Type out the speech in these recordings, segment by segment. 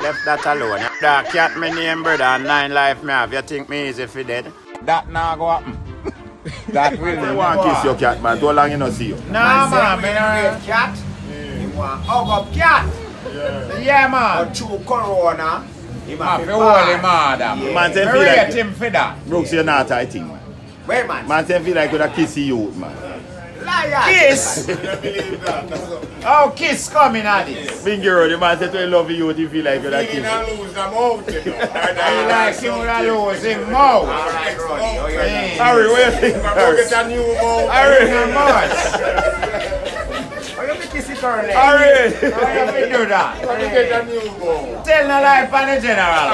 Left that alone. That cat me name brother and 9 life me have. You think me easy for dead? That now go happen. That will They want to kiss your cat, man. Too long you not see you. Nah, man. Me no cat. He want hug up cat. Yeah, man. But through corona, he must be holy mother. Man, say Me feel rate like him for that. Brooks, you're not I think, man. Where man? Man, say feel like with a kissy youth, man. Liar. Kiss. Oh, kiss coming at this. Bingy Road, the man said to love you, you feel like with a kiss. He lose the mouth, you know. He like him to lose him mouth. Alright, Ronnie. Harry, what you think? Go get a new mouth. Harry, how much? How you kiss it early? Harry! How you do that? Go get a new mouth. Tell no lie for the general.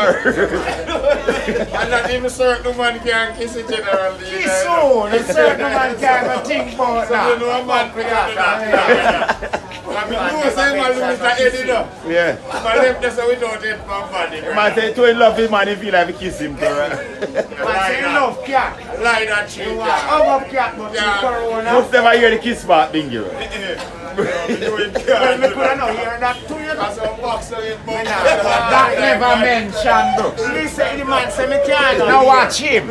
And not even certain man can kiss a general. Kiss soon. A certain man can't think about So that. you know a man for that. I mean, you say man lose the head, you know. Yeah. Man left this without it from body. Man say to love him, man, he feel like he kiss him too, right? Man say love cat. Lie that shit. You want hug up cat, but you corona. Most never hear the kiss part, Bingy Road. Well, me could not hear that too, you know. Some box of it, but That never mentioned, Brooks. listen, the man say me can't. Now watch him.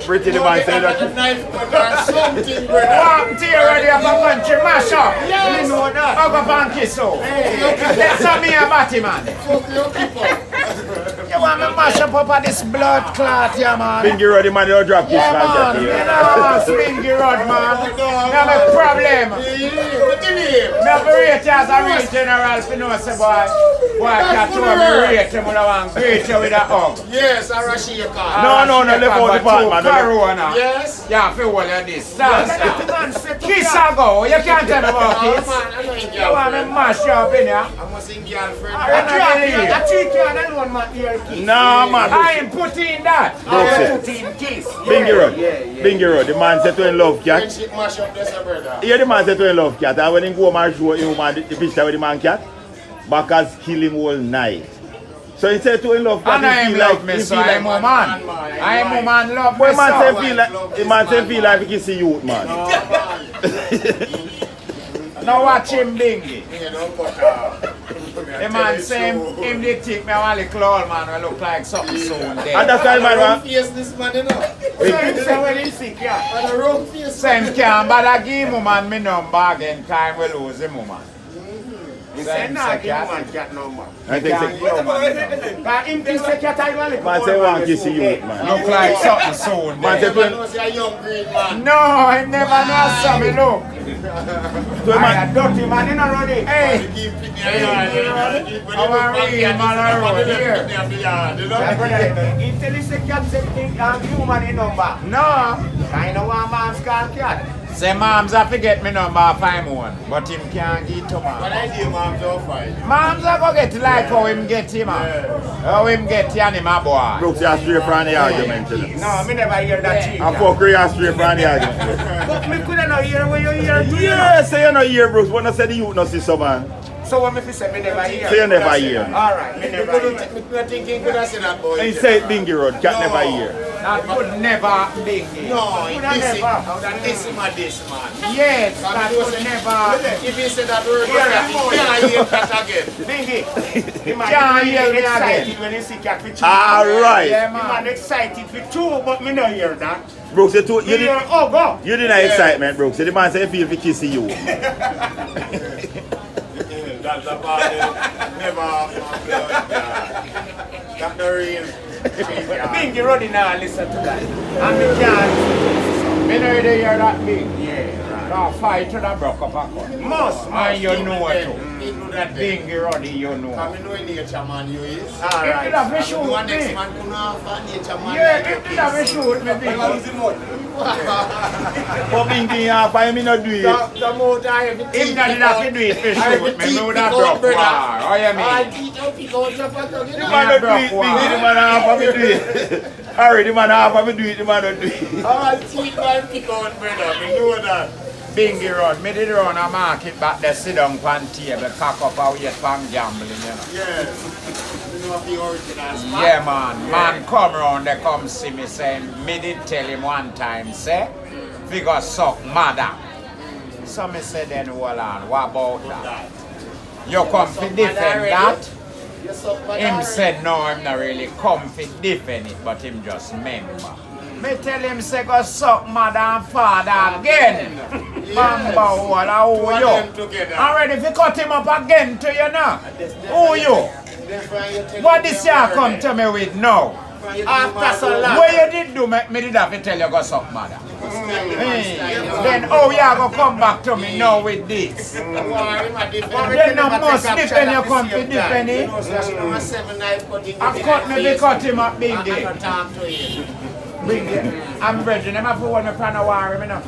Pretty the man say that. Knife or something, brother. Walk to you already up a bunch of mash up. Yes. You know that. Hug up and kiss up. That's how me a batty man. Fuck your people. You want me mash up at this blood clot, yeah, man. Bingy Road, the man don't drop kiss Yeah, like man. You that. know, Spingy Rod, man. You have a problem. What the name? Me have to rate you as a real general for no say, boy, can't throw me rate him when I want to greet you with a hug. Yes, a Rashika. No, left out the part, man. Corona. Yes. Yeah, for all of this. Stand, That stand. man said to Kiss cat. a go. You can't tell me about Oh, kiss. man, I know in You want me girlfriend. mash you up in here? I must in girlfriend. I I treat you and alone, man, here kiss. Nah, man. I ain't put in that. Brooks I it. put in kiss. Bingy Road. Bingy Road, the man said to him love cat. Friendship mash up this, brother. Yeah, the man said to him love cat. And when he go home and show him man, the picture with the man cat, Backers kill him all night. So he said to him love cat, And I he am feel love like, me, he so feel I am like, a man. I am a man love me, boy, man so. say feel like, the man say feel like he kiss the youth, man. Now watch him bingy. Yeah, don't cut off. The man say him they think me a little old man will look like something soon And there. that's why man, Wrong man, face this man, you know. So him say when he sick, yeah. And a wrong face. Same can't bother give woman me number again, time we lose him woman. He said, nah, give man cat number. I think Can't say, give woman me number. But him think say cat I want man say want kiss the youth, man. Look like something soon Man there. say Man knows you're a young green man. No, I never know some me look. to him, I a man, dirty man, you know, Roddy. Hey, Keep it there, you know. Our real man are around here. Yeah, brother, he tell you say cat say think human in number. no. I know one man's called cat. Say moms have to get me number if I'm one, but him can't get to But man. I do mom's all fine. Moms are go get like how him get him, man. How him get him, a boy. Brooks, you are straight from the argument. You know. No, me never hear that shit. And fuck you are straight from the argument. But me coulda not hear when you hear too. Yeah, say you know hear, Brooks. When I say the youth no see some man. So what me fi say me never hear? Say you never hear. Alright, me never hear. Me thinking coulda say that boy. And he say Bingy Road, cat never hear. That could never be. No, Coulda this never. this is my this man. Yes, that could never. If he say that word, he can't hear cat again. Bingy, he might Can't hear me excited again. when he see cat for two. Alright. Yeah, He man. man excited for two, but me no hear that. Brooks, you Me hear, did. oh go. You deny excitement, Brooks. The man say he feel for kissing you. That's about it. Never off my blood. That's the real. Bingy running now, listen to that. And me can't. Me know they hear that big. Yeah, Now fight to the broke up a cut. Must. And you know what it. too. He do that thing. Bingy Roddy, you know. I know in nature man you is. If you have a shoot One next me. man couldn't have nature man. Yeah, if you have a shoot me, Bingy. But Bingy half I me not do it. The more I have If not enough to do it for shoot me, know that broke war. How you I mean? teach out people what you're The you know. man don't do it, Bingy. The man half of me do it. Harry, the man half of me do it. The man don't do it. I teach my people out, brother. You know that. Bingy Road, me did run a market back there, sit down on table, cock up out yet from gambling, you know. Yes. You know the original spot. Yeah, man. Man come round, they come see me saying, me did tell him one time, say, we got suck mother. So me say, then hold on, what about that? You come to defend that? Him said no, I'm not really comfy defend it, but him just member. Me tell him say go suck mother and father again. Bamba wall, who you? I'm ready to cut him up again to you now. Who you? What this year come to me with now? After so long. What you did do, me did have to tell you go suck mother. Hey, then oh you go come back to me now with this. Then no must defend you come to defend it. I've cut me to cut him up bingy. I'm ready. I'm for one me plan a war me now.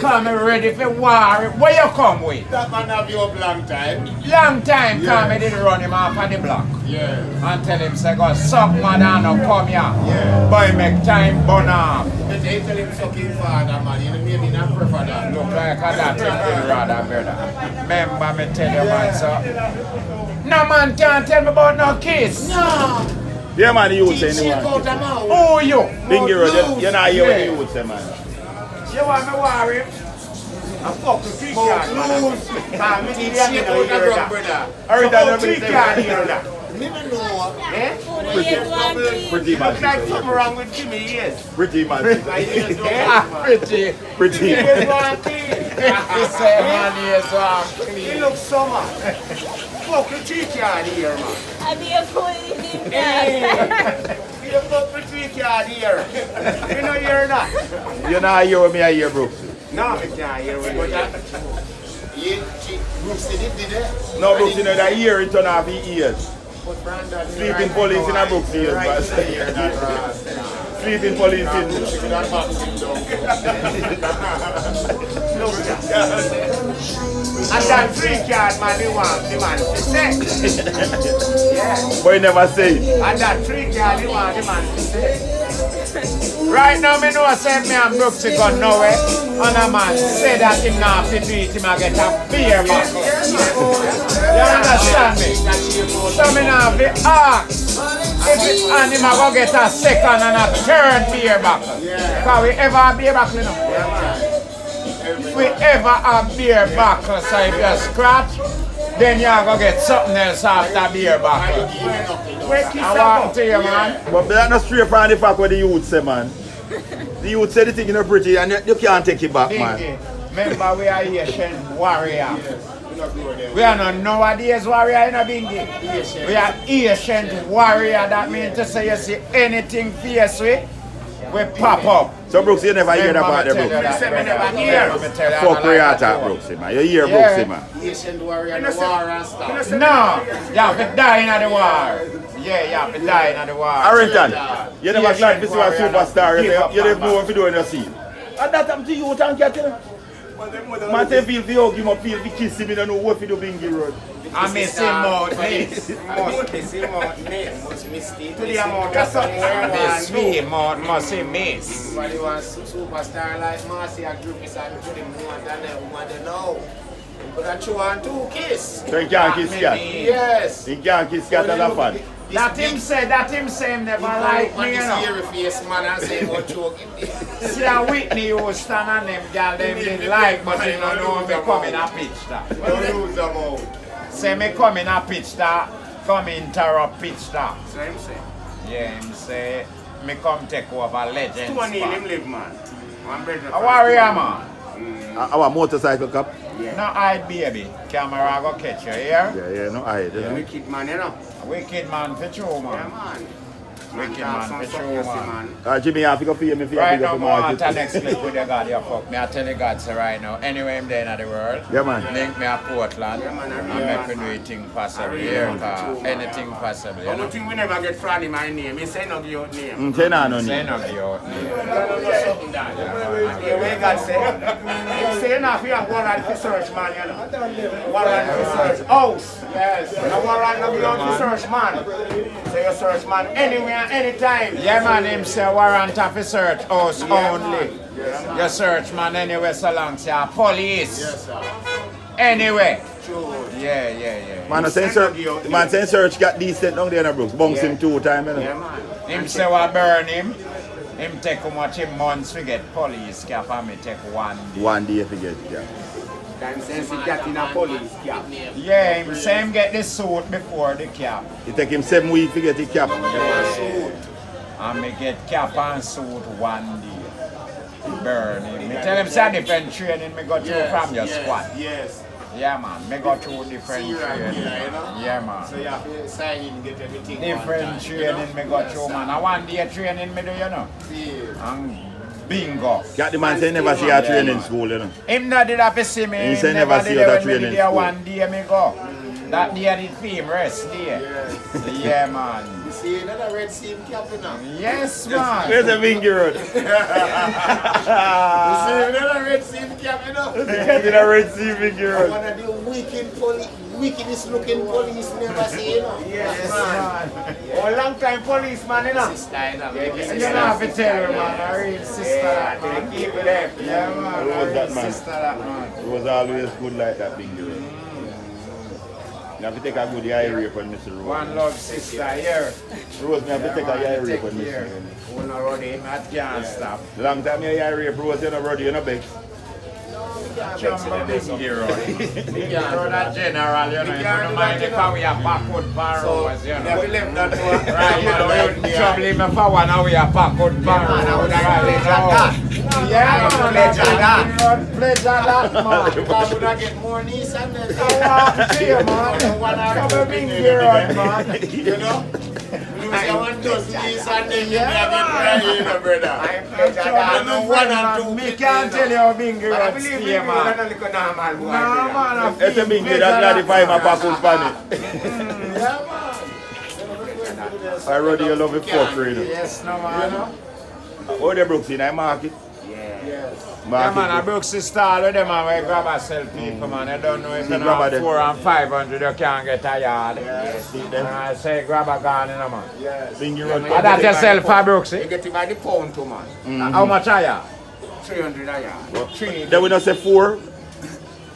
Come ready for war. Where you come with? That man have you up long time. Long time come me did run him off of the block. Yeah. And tell him say go suck mother and no come here. Yeah. Boy make time burn off. But they tell him suck him father man. You know maybe not prefer that. Look like that thing would rather brother. Remember me tell you man so. No man can't tell me about no kiss. No. Yeah, man, you would say anyone. Who you? Bingy Road, you're not here when you would say, man. You want me worry? I fuck the tree card, man. I'm in the Every time you tree say card that. here. Me don't know. Eh? Pretty man. Looks like something wrong with Jimmy, yes. Pretty man. Pretty. Pretty. He is one clean. He said, man, he is one clean. He looks summer. Fuck the tree card here, man. I be a police in Hey, you fuck the tree card here. You know you're not. You're not here with me, I hear, Brooks. No, I can't hear with you. Brooks did it. No, Brooks, you know that ear, it turn off his ears. Sleeping police in a Brooks ears, man. Sleeping police in. And that tree card, man, the man to say. Yeah. But you never say it. And that tree card, the man to say. Right now, me know I said me and Brooksy got nowhere. And a man say that him not fit to eat him and get a beer back. You understand me? So me now be asked and him a go get a second and a third beer back. Because we ever have beer back, you know? If we ever have beer back, so if you scratch, then you go get something else after beer back. I want to you, man. But that's not straight from the fact what the youth say, man. The youth say the thing is pretty and you can't take it back, man. Remember, we are Asian warrior. We are not nowadays warrior in a bingy. We are Asian warrior. That means to say you see anything fierce we pop up. So Brooks, you never hear about the Brooks. Fuck where you at, Brooks, man. You hear Brooks, man. Asian warrior, the war and stuff. No, you have to die in the war. Yeah, you have to die in the war. Arrington, you never glad to see a superstar. You don't know what to do in your scene. And that happened to you, thank you. Man say feel for you, give him feel for kiss him, you don't know what to do Bingy Road. I miss him out, miss. Must miss it. To the amount of somewhere, miss him out, must he miss. Everybody wants superstar like Marcy and group is and put him more than them woman they know. But I chew on two kiss. So he can't kiss cat. Yes. He can't kiss cat as a fan. That him say him never like me, you know. Face man and say what choke him. See a Whitney Houston and them girl them didn't like, but you don't know me come in a pitch that. Don't lose them out. Say me come in a pitch that, come interrupt pitch that. So him say. Yeah, him say, me come take over legend. Two Neil him live man. One brother. A warrior man. Our motorcycle cup? No hide baby. Camera go catch you here. Yeah, no hide. Yeah, wicked man, you know. Wicked man for true, Yeah, man. man. Wicked man for true, man. Jimmy, you have to go pay me for Right your now, big I want market. to next clip with the God you fuck me. I tell you God say right now, anywhere I'm there in the world, Yeah, man. link me a Portland Yeah, man, and yeah, make me do man. anything possible here, cause anything possible, you One know. thing we never get fraud in my name. He say no give your name. Say no, no, Say no. no give out name. Yeah, where God say? He say enough you have warrant for search man, you know. Warrant for search house. Yes. No warrant no give out for search man. Say you search man anywhere, anytime. Yeah man, him say warrant of a search house only. You search man anywhere so long say a police. Yes, sir. Anyway. True. Yeah. Man, saying search got decent down there in the Brooks. Bunks him 2 times, you know. Yeah, man. Him say what burn him. Him take how much him months to get police cap and me take 1 day. 1 day if you get it, yeah. Time since he got in a police cap. Yeah, him same get the suit before the cap. It take him 7 weeks to get the cap. And me get cap and suit one day. Burn him. Me tell him say different training me go through from your squad. Yes. Yeah man, me go through different training. Yeah man. So you have to sign in, get everything. Different training me go through man. And one day training me do you know. And bingo. Cat the man say never see a training school, you know. Him not did have to see me. He say Him never see did other when me training did there school. one day me go. That day I did film rest day. Yeah man. You see another red seam cap now. Yes man. Where's the Bingy Road? You see another red seam cap now. Cat in a Red Sea Bingy Road. One of the wickedest looking police never see, you know. Yes man. Oh, long time policeman, you know. You don't have to tell her man. I real sister that man. Keep it there. Yeah man. Who I was real that, man? sister that man. It was always good like that Bingy Road. You have to take a good eye rape on Mr. Rose. One love sister here. Rose, you have to take a eye rape on Mr. Rose. Who not run him, I can't stop. Long time you eye rape Rose, you know, brother, you know, big. Jumbo Bingy Road. Bingy Road a general, you know. You don't mind if we are backward barrows, you know. Never left that one. Right, you know, you trouble him for one, now we are backward barrows. Man, I would have pledged that. Yeah, man. Pledge that. Pledge that, man. I would have get more knees and then. Jumbo Bingy Road, man. You know? Lose your 1 dozen knees and then you have it right, you know, brother. I pledge that. I know 1 and 2. Me can't tell you how Bingy But I Road believe stay, you man. are not looking normal boy. No, man. I It's a feel Bingy, pleasure that's that, 95 man. my package pan it. I rode you love it for you know. Yes, no, man. Oh, they Brooks in I market. Yeah, Market. man, I broke the stall with them and we grab a sell people, man. I don't know if you grab a have them. 400 and 500, you can't get a yard. See And them. I say, grab a gun, you know, man. Bingy Road. And that you sell for Brooks, You eh? get it by the pound too, man. How much a yard? 300 a yard. They will not say 4.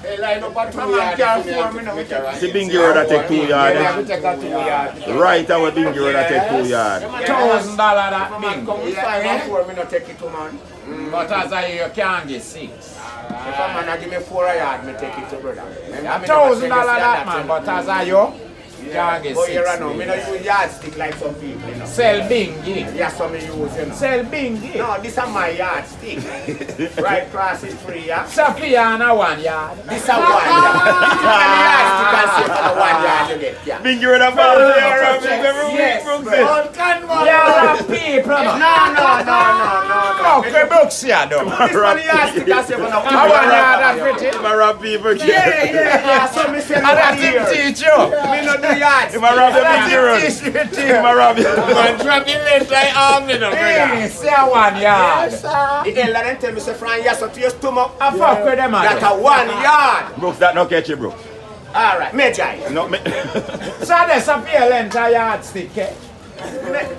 Hey, line up at 2 Man, yards. can't afford me now. See Bingy Road that take 2 Yeah, we yards. take a 2 yard. Right our Bingy Road that take 2 yards. $1,000 that Man, thing. come with 5 and 4, me not take it to man. But as I you can't get 6. If a man a give me 4 a yard, me take it to brother. $1,000 that man, but as I you can't get But 6. here I know, me not use yardstick like some people, you know. Sell Bingy. Yes, some me use, you know. Sell Bingy. No, this is my yardstick. Right cross is free, yeah? Sophia and a 1 yard. This is 1 yard. This is my yardstick and say for the 1 yard you get, yeah. Bingy Road a ball there, every Yes, week, Brooks. all can man. Yeah, people. No. Okay, Brooks here, though. This one yardstick and say for the 1 I want to yard. have that pretty. Him a rob people. Yeah, so me say And no that here. him teach you. Me no do yardstick. Him a rob the That Bingy him Road. teach you. Him a rob you. Man, drop the left like arm, you know, Hey, brother. say a 1 yard. The elder then tell me say from yes to your stomach. I fuck with them, That's man. a 1 yard. Brooks, that no catch you, Brooks. All right, Magi. No, me. So there's a fair length of yardstick, eh?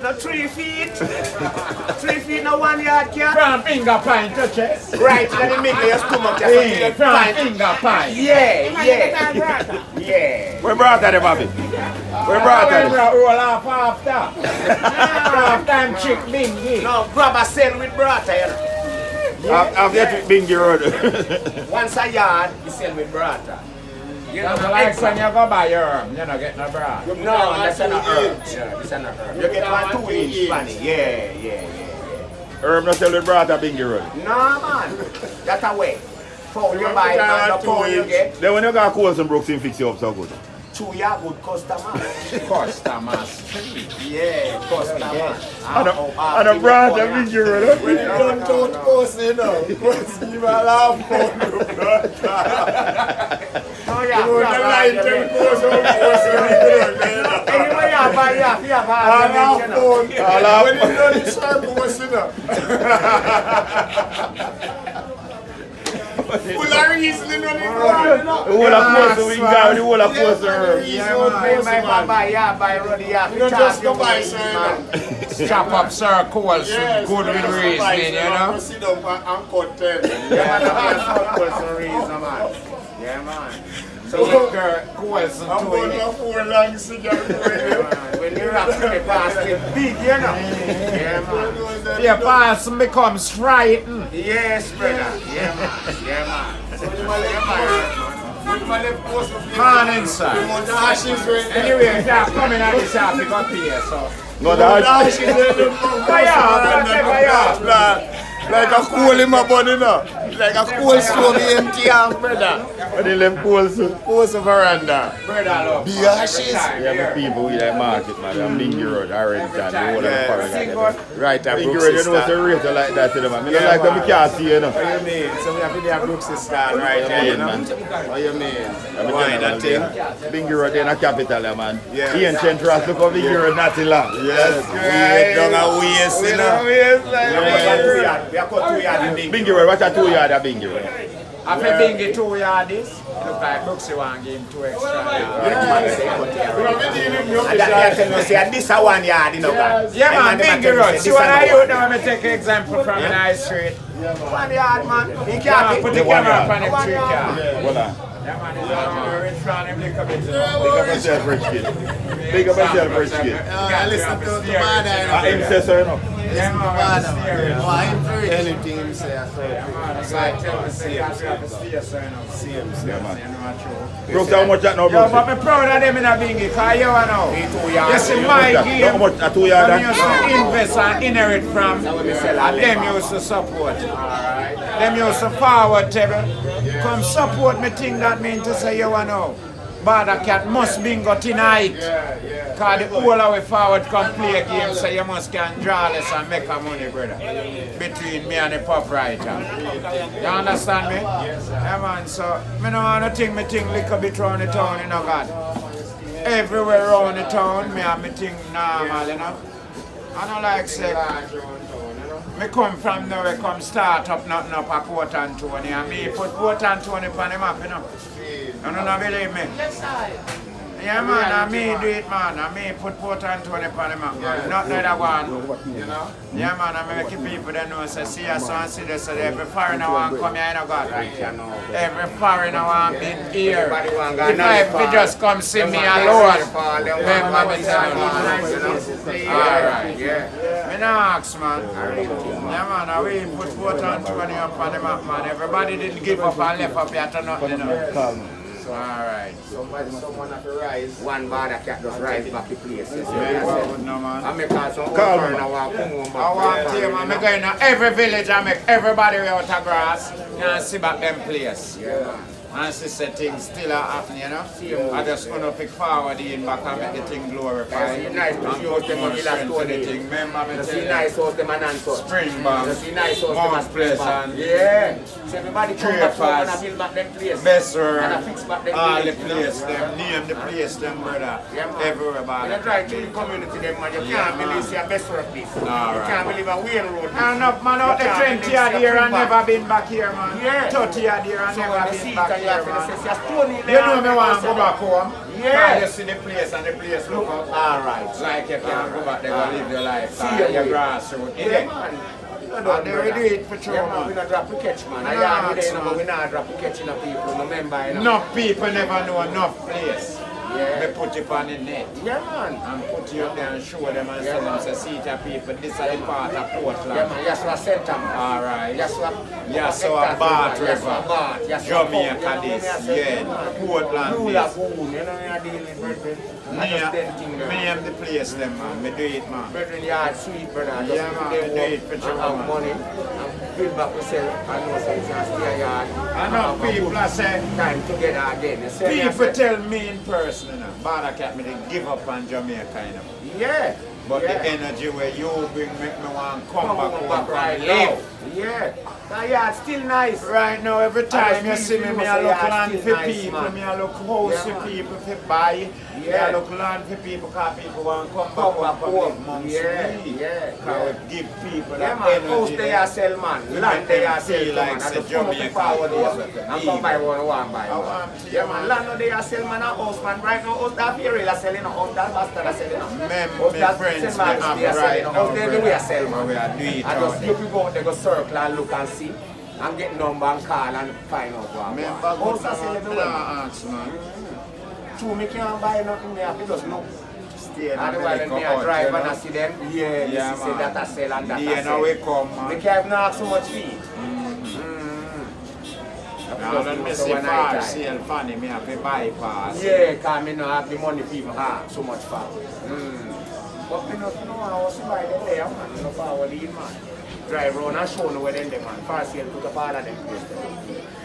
No 3 feet. 3 feet, no 1 yard, cat. From finger pint to chest. Right, in the middle of your stomach, just Hey, until from you find. finger pint. Yeah. Yeah. Where brought that, Bobby? Where brought When we that? roll off after. Half time chick Bingy. No, grab a cell with brata, you know. I've yet to Bingy Road. Once a yard, you sell with brata. You know, That's like when you go buy your herb, you don't get no bra. No, that's not herb. Yeah, that's not herb. You get 1 2-inch funny. Yeah. Herb no sell with brought a Bingy Road. No, man. That's a way. Pound you buy, man, the pound you get. Then when you got cold some Brooks, him fix you up so good. 2 year good customer. Customers. Yeah, customer. And a brought a Bingy Road. When you don't touch post, you know, post give a laugh for Oh yeah, you want to lie to post on post. Anyway, you buy, you have a when you know the sharp post, you know. Full of reasoning when you go, you know. The whole of course we got the whole of course herb. Buy Roddy, You don't just go buy, sir. Chop up circles, good with reasoning, you know. Sit down and cut 10. Yeah, man. So coals and I'm going to 4 long cigarettes. When you rap to the basket, big, you know. Yeah, man. your person becomes frightened. Yes, brother. Yeah, man. Morning, sir. Anyway, if you're coming at this shop, you got here, so. No, that's Like a coal in my body now. Like a coal stove empty hand, brother. But they left coal soon. Post a veranda. Be ashes. Yeah, my people with that market, man. I'm Bingy Road, Arrington, the whole of the park. Right, I'm Bingy Road, you know, it's a rate like that to them, man. I don't like when we can't see, you know. What you mean? So we have to have Brooks's style right there, you know? What you mean? Why that thing? Bingy Road in a capital, man. Yes. Ian Chentras, look over Bingy Road, not too long. Yes, we don't have waste, you know? We have got 2 yards in Bingy Road, what's a 2 yard of Bingy Road? After Bingy 2 yards, look like Brooksy want give him 2 extra yards. And that tell me say this a 1 yard, you know. Yeah, man, Bingy Road. See what I do now, I'm take an example from an high street. 1 yard, man. He can't put the camera up on him 3 yards. Voilà. Yeah, man, in front of him, look a bit. Big up yourself, rich kid. Big up yourself, rich kid. I listen to the man. Him say so, you know. Listen to the man. Oh, I'm very anything him say. So I tell the same. Brooks, how much that now, Yo, Brooks? but I'm proud of them in a Bingy, because you know. You see, my game, How much a 2 yard? them used to invest and inherit from, and them used to support. Them used to forward table. Come support me thing that mean to say you know. Bada cat must bingo tonight. Cause the whole of we forward come play a game, so you must can draw less and make a money, brother. Between me and the pop writer. You understand me? Yeah, man, so me no want to think me think little bit round the town, you know, God. Everywhere around the town, me and me think normal, you know. I don't like say, me come from nowhere, come start up nothing up at Port Anthony, and me put Port Anthony on the map, you know. You don't believe me? Yeah, man, I me do it, man. I me put Port Anthony on the map, man. Not the other one. You know? Yeah, man, I make people that know, say, see us and see this, so every foreigner want come here, you know, God. Every foreigner want be here. If I just come see me alone, remember me tell you. Alright, yeah. Me not ask, man. Yeah, man, I we put Port Anthony up on the map, man. Everybody didn't give up and left up here to nothing, you know. Alright. Someone have to rise. One bar that cat just rise back to places. No, man. I make some foreigner want come home back. I want to man. I go in every village, I make everybody out of grass and see back them place. Yeah. And see say things still are happening, you know. I just want to pick forward in back and make the thing glorify. You see nice to see out them on the last the thing. Remember me you see tell nice out them and answer. Spring Bank, You see nice out them Mount and Spring Bank. Pleasant, Yeah. So everybody come back home Dreyfus, and build back them place. Besser, And I fix back them all the place, place, them name the place, them brother. Yeah, man. Everybody. When you drive to the community, them man, you can't believe it's a best for a place. You Alright. can't believe a Wayne Road. Enough man out the 20 odd year and never been back here, man. Yeah. 30 odd year and So never when you been see it back and you here, have to say, man. Stony You know me want to go back home. Yeah. You see the place and the place look up. Alright. Like you can't go back there and live your life. See your you. grassroots. Yeah, man. And they will do it for sure, Yeah, man, we man. not drop to catch, man. I Nah, am there, man. but we not drop to catch in the people. Remember, you know. Enough people never know enough place. Yeah. They put it on the net. Yeah, man. And put you up there and show them and Yeah, tell them, man. say, see the people, this is the part of Portland. Yeah, man. Yes, we are center, man. Alright. Yes, we are. Yes, so a Bath Yes, we are River. Bath. Yes, we are Jamaica Pump. this, You know yeah. what I mean? Portland Blue this. Lagoon, you know what I deal with, brethren. I just dead thing there. Me name the place them, man. Me do it, man. Brethren, yard sweet, brother. Just Yeah, put man, them do work it for and sure, have man. money and build back yourself and know say it's a stay yard. Enough people I say, Time together again. You see me, I people say, tell me in person, you know, Bada Cat me they give up on Jamaica, you know. yeah. But yeah. the energy where you bring make me want to come Come back on, home back right and now. live. Yeah. That yard still nice. Right now, every time you just see me, feel me you I say, look yeah, land still for nice, people, man. me I look house Yeah, for man. people for buy, me Yeah. I look land for people because people want to come back Come home back and home. live months Yeah, free. yeah, Because yeah. we give people Yeah, that man. House energy. they are sell, man. Land they are sell, feel man. like And say just come up Jamaica and forward is here and come buy one buy. I man. want to, Yeah, man. Land they are sell, man. A house, man. Right now, house that Perry are selling. House that Bastard are selling. Remember my friends, me have right now, House they the way I sell, brother. We man. are doing it I out just there. you people go out there, go circle and look and see. And get number and call and find out what. Remember, House are selling me everywhere. not ask, man. True, me can't buy nothing. Me have to just look. Stay in Otherwise, when the me liquor a drive hut, and I you see them, yeah, Yeah, this is man. that I sell and that know. I Yeah, sell. now we come, Me man. can't even ask so much fee. Now when me see far sale funny, me have to bypass. Yeah, because I don't have the money people have so much far. But I don't know how to buy them there, man. I don't know how to leave, man. Drive around and show them where they man. Far sale put up all of them place.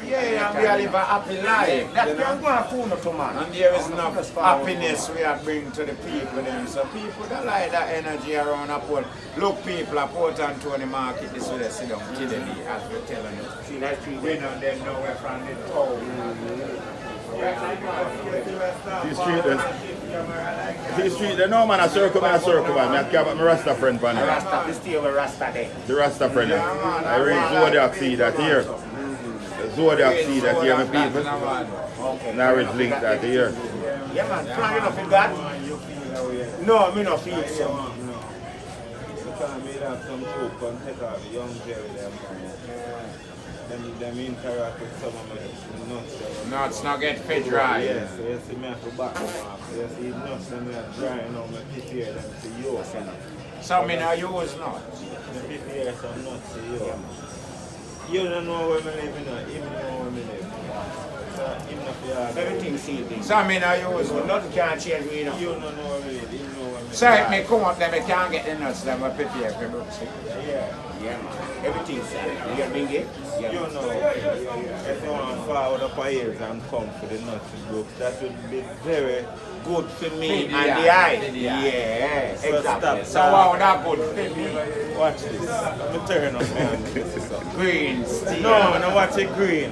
Yeah, and we are live a happy life. That's where I'm going to phone up to, man. And there is enough happiness we are bring to the people. Then. So people that like that energy around a pole. Look, people at Port Anthony Market, this way they sit down today, as we're telling you. See, that's true. We know them know we're from the town. The street, the no man a circle, man, I can't my Rasta friend pan there. Rasta, this stay with Rasta there. The Rasta friend there. I read Zodiac see that here. The Zodiac see that here, my people. Marriage link that here. Yeah, man, plan you not feel that? No, me not feel so. Them interact with some of my nuts. Nuts not get fit right. Yes, so you see me have to back them off. You see nuts them are drying out, I prepare them to use. Some in our use nuts. I prepare some nuts to use. You don't know where I live, you know. Even know where I live. So, even if you are... Everything sealed. Some in our use nuts. Nothing can change me, you know. You don't know where I live, you know where I live. So if me come up there, I can't get the nuts, then I prepare for books. Yeah, man. Everything sealed. You bring it? You know, if you want to forward up our ears and come for the nuts books, that would be very good for me And the eye. Yeah, so exactly. So how that good for me? Watch this. Let me turn up man. Green steel. No, no, watch it green.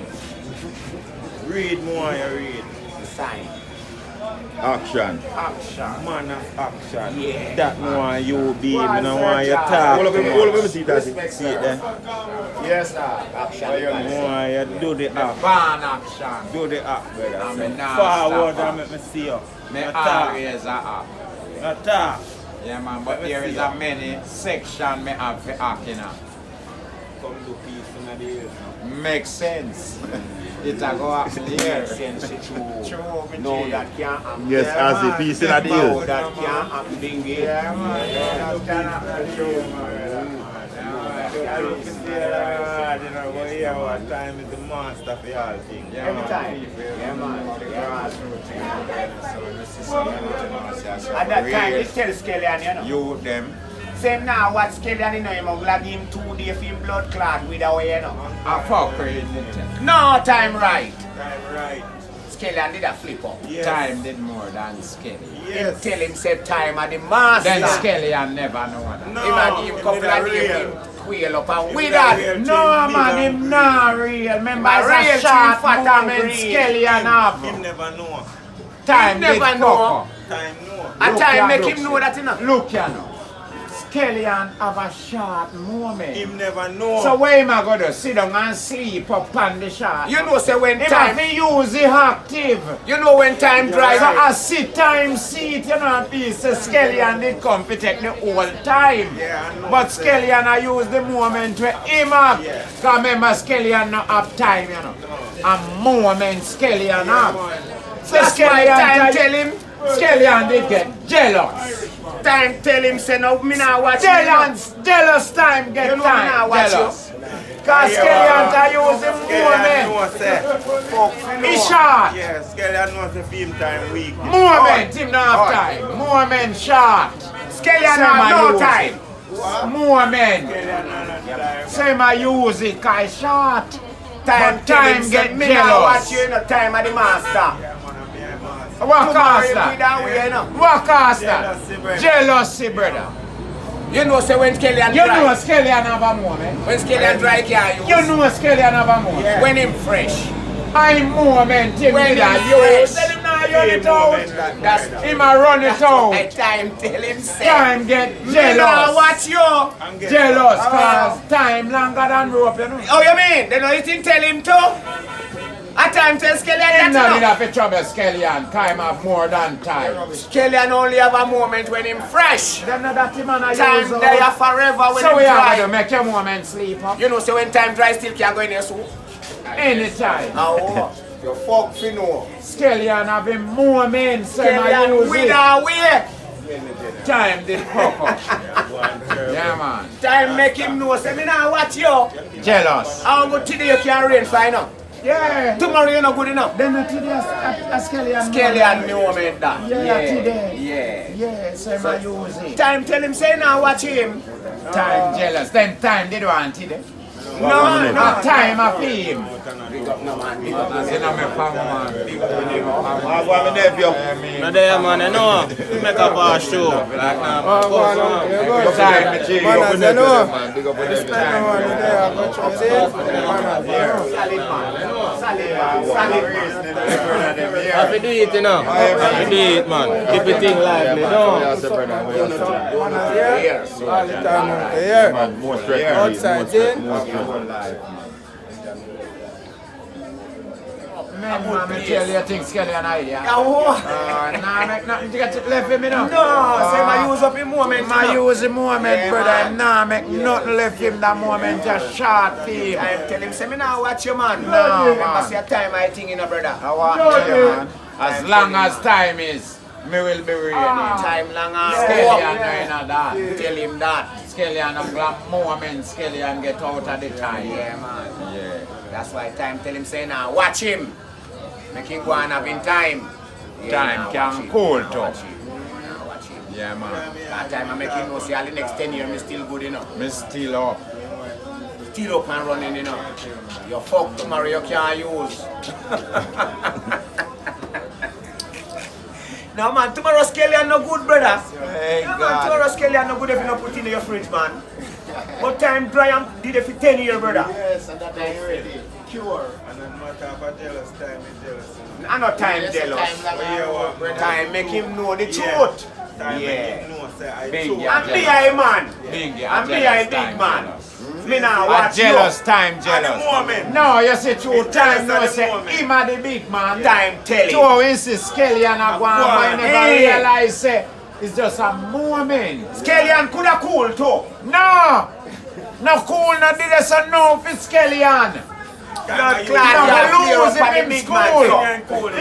Read more, you read. The sign. Action. Action. Man of action. Yeah. That one you be, I don't want you talk. All of them see that. See it there? Yes, sir. Action. Why you do the act. Van action. Do the act, brother. I'm So a non-stop forward act. and make me see you. Me Attack. always a act. Attack. Yeah man, but there is a many section me have for acting now. Come do peace in the ears now. Makes sense. It a go happen here. Sense it true. True, No, that can't happen. Yes, as the piece in the No, ears. that can't happen. Ding it. Yeah man, that can happen true man. What time is the master for y'all thing? Every time. Yeah, man. At that time, they tell Skellian, you know. You them. Say now what Skellian, you know, him gonna give him 2 days for him blood clot with a way, you know. A fucker in it. No time right. Time right. Skellian did a flip up. Yes. Time did more than Skelly. Yes. Him tell him say time at the master. Then Skelly and never know that. No. Him a give couple of days real. him quail up and Him with a that. real No thing, man, big him and not real. Remember, Him a it's real a short tree, fat and moment green. Skelly and have. Him never know. Time never did fuck know. up. Time know. A Look time ya, make look, him know that, you know. Look ya now. Skellian have a short moment. Him never know. So where am I going to sit down and sleep up on the shot? You know say when Him time, have to use the active. you know when time dry. So I sit time seat, you know, and piece of Skellian did come to take the whole time. Yeah, I know. But Skellian I use the moment where him up. Yeah. Because remember Skellian not have time, you know. A moment Skellian have. So That's why time tell him. Skellian did get jealous. Time tell him say no, me now watch you, you know. Jealous time get You know me time. now watch you. Jealous. Because Skellian I use the Skellian moment. know say. Fuck, He short. Yeah, Skellian know say film time week. Moment, him not have time. Moment short. Skellian Same have I no use time. it. Moment. Skellian know not time. Same I use it, cause short. Time But tell him time say get me now watch jealous. you, you know, time at the master. What Marry cause me that way, you that? know. What cause Jealousy, that? brother. Jealousy, brother. You know say when Skellian You dry. know Skellian have a moment. When Skellian dry can't use. You know Skellian have a moment. When him fresh. I'm moment him When did a him use. fresh. Tell him now run it out. That's Him a run it I out. time tell him say. Time get Me now jealous. watch you. I'm getting Jealous cause time longer than rope, you know. Oh, you mean? They know you didn't tell him to? A time tell Skellian Him not that did you know. have to trouble Skellian. Time have more than time. Skellian only have a moment when him fresh. Them know that him and I Time use there out. forever when So him we have to dry. make your moment sleep up. You know, so when time dry still can't go in your soup. Anytime. Oh, you fuck fi know. Skellian have a moment, so I Skellian use with it. our way. Time did pop up. Yeah man. Time make him know. Say me now watch you. Jealous. How good today you can rain for you know. Yeah. Tomorrow you're not good enough. Then today a Skellion. Skellion moment that. Yeah, today. Yeah. Yeah, so I use it. Time tell him say now watch him. Time jealous. Then time they don't want it. No. Time I feel him. Big up no man. Big up no You know me family man. Big up no nephew. I want my nephew. No there man, you know. We make up our show. Like now. Time me chill. Man, as you know, Big up my nephew. respect no one there. I got you saying. Man, Solid man. Solid. Happy do it, you know. Happy do it, man. Keep the thing lively, no? man, here. All the time out there. More straight. Outside, see? Man, me tell you things Skellion idea. Yeah, Nah, make nothing to get left with me now. no, say my use up in moment. I use the moment, Yeah, brother. man. Nah, make nothing left him that moment, just short film. I tell him, say me now watch your man. No, Remember man. see a time I think in a brother. I want to tell you, man. As long as time is, me will be ready. Time long Skellion no that. Tell him that. Skellion a black moment, Skellion get out of the time. Yeah, man. Yeah. That's why time tell him say now watch him. Make him go and have in time. Time now can watch him. cool Now too. watch him. Now watch him. Yeah, man. That time I make him know see all the next 10 years me still good enough. Me still up. Still up and running enough. You fuck tomorrow you can't use. No man, tomorrow Skellion no good, brother. Hey, No man, God. tomorrow Skellion no good if you not put in your fridge, man. But time dry and did it for 10 years, brother. Yes, and that time ready. Cure. And then matter of jealous, time is jealous. I know time jealous. Time make him know the truth. Time Yeah. make him know, say I Big, choose. yeah. And be a man. Big, And be a big man. Me now A watch jealous, you. time jealous. moment. No, you see true It's time jealous no at the say moment. him a the big man. Time tell him. So insist Skellion a go on, but he never Hey. realize say it's just a moment. Skellion coulda cool too. No! No cool, no did this a no for Skellion. Blood No, clot, you you lose flare up him on the in big man. school. so.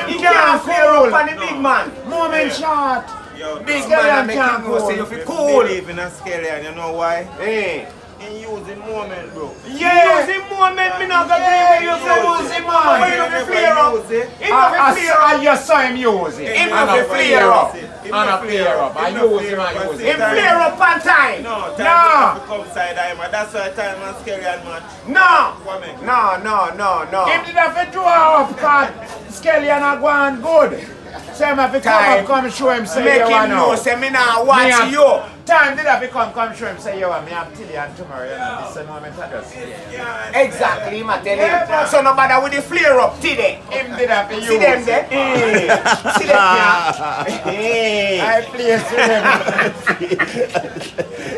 He He can't can't flare up cool. on the big man. Moment short. Yo, Big Skellion man make can't him know say cool. you fi if cool. you believe in a Skellion, you know why? Hey. He use the moment, bro. Yeah. Use him moment, me not gonna Yeah, give you you use him, man. But you know fi flare up. Use it. He know fi flare up. You saw him use it. Him And know a fi flare up. And a flare up. I use him, I use Him him. flare up on time. No, time No. to come side eye, man. That's why time and Skellion match. No. What make? No. Him did have to draw up, cause Skellion a go on good. So him have to come Time. up, come show him, say Make you him know know. say me now Me watch have- you. Time did have to come show him, say you me have till and tomorrow, you know. This is the moment I just Exactly, ma tell Yeah, him. So no bother with the flare up today. him did have to use See them it. there? See them there? Hey. I play to them.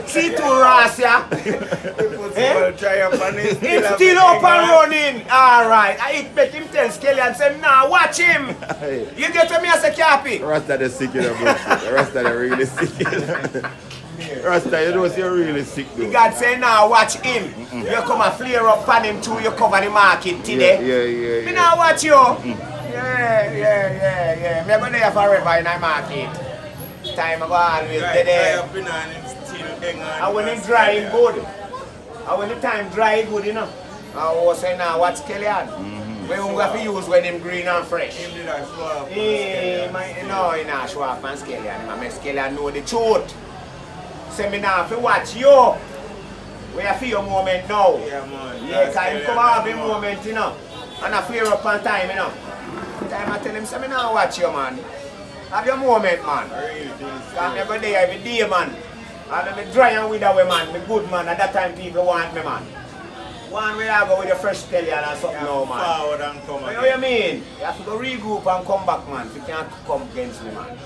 See two Ross, yeah? Well, try up and he's Him still up and running. Alright. I bet him tell Skelly and say, nah, watch him. You get to me as a cappy. Rasta the sick, you know, bro. Rasta the really sick. Rasta, you know, you're really sick, though. God say, nah, watch him. You come and flare up on him too, you cover the market today. Yeah. Me now watch you. Yeah. Me go there forever in the market. Time I go always Try there. up in and him still hang on. And when it dry, it good. And when the time dry, it good, you know. I was saying now, watch Kellyanne. We won't have to use when him green and fresh. Him did a show up. No, he not show off on Kellyanne. I make Kellyanne know the truth. Say me now, if you watch you, we have for your moment now. Yeah, man. Yeah, because him come have a moment, you know. And I flare up on time, you know. Time I tell him, say me now watch you, man. Have your moment, man. Because every day, every day, man. And I'm dry and with away, man. Me good, man. At that time, people want me, man. One way I go with a fresh Kellyanne and something now, man. Forward and come What you mean? You have to go regroup and come back, man. You can't come against me, man.